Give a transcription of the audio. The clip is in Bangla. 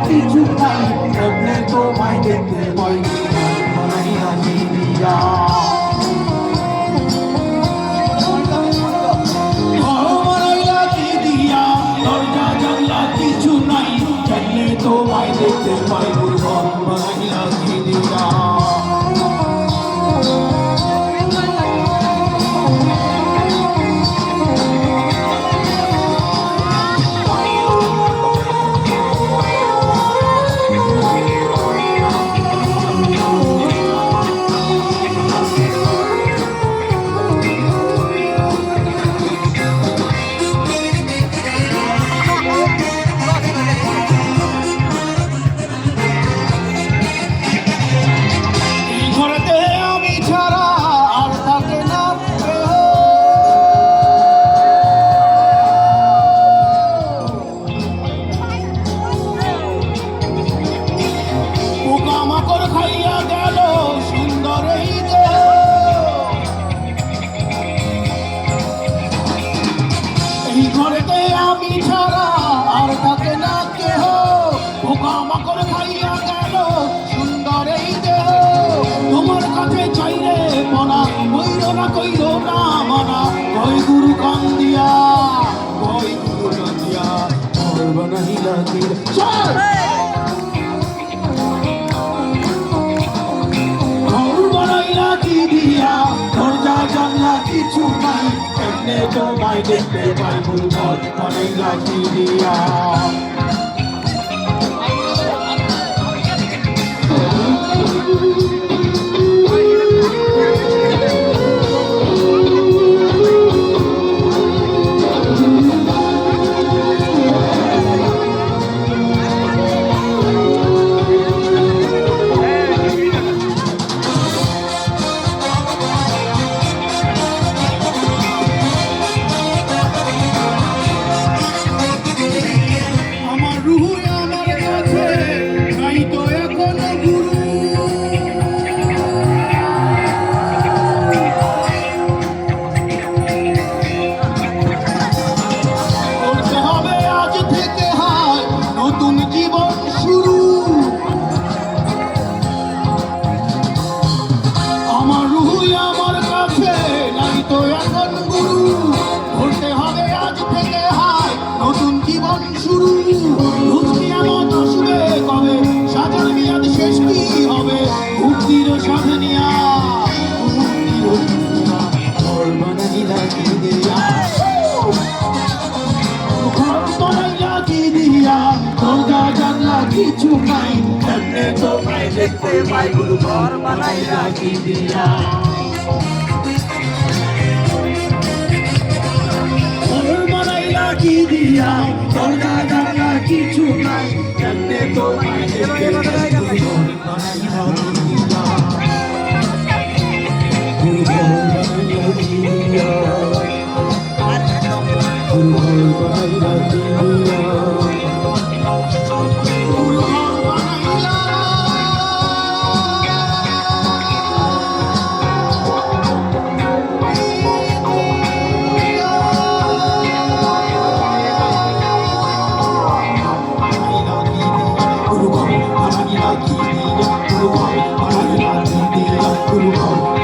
কিছু নাই এমনি তোমায় দেখতে পাই মনাই হাসি দিয়া মনাইলা কি দিয়া দরজা জানলা কিছু নাই এমনি তোমায় দেখতে পাই মনাইলা কি দিয়া খাইয়া গেল সুন্দর এই ঘরেতে আমি ছাড়া আর থাকে না কেহ পোকামাকড় খাইয়া গেল সুন্দর এই দেহ তোমার কাছে চাইলে মনা কইল না মানা কই গুরু কান্দিয়া বানাইলা চল দরজা জানলা কিছু নাই এমনি তোমায় দেখতে পাই ভুলবল বানাইলা কি দিয়া কিছু নাই এমনি তোমায় দেখতে পাই ঘর বানাইলা কি দিয়া ঘর বানাইলা কি দিয়া দরজা জানলা কিছু নাই এমনি তোমায় দেখতে পাই ঘর বানাইলা কি দিয়া ঘর বানাইলা কি দিয়া ঘর বানাইলা কি দিয়া Guru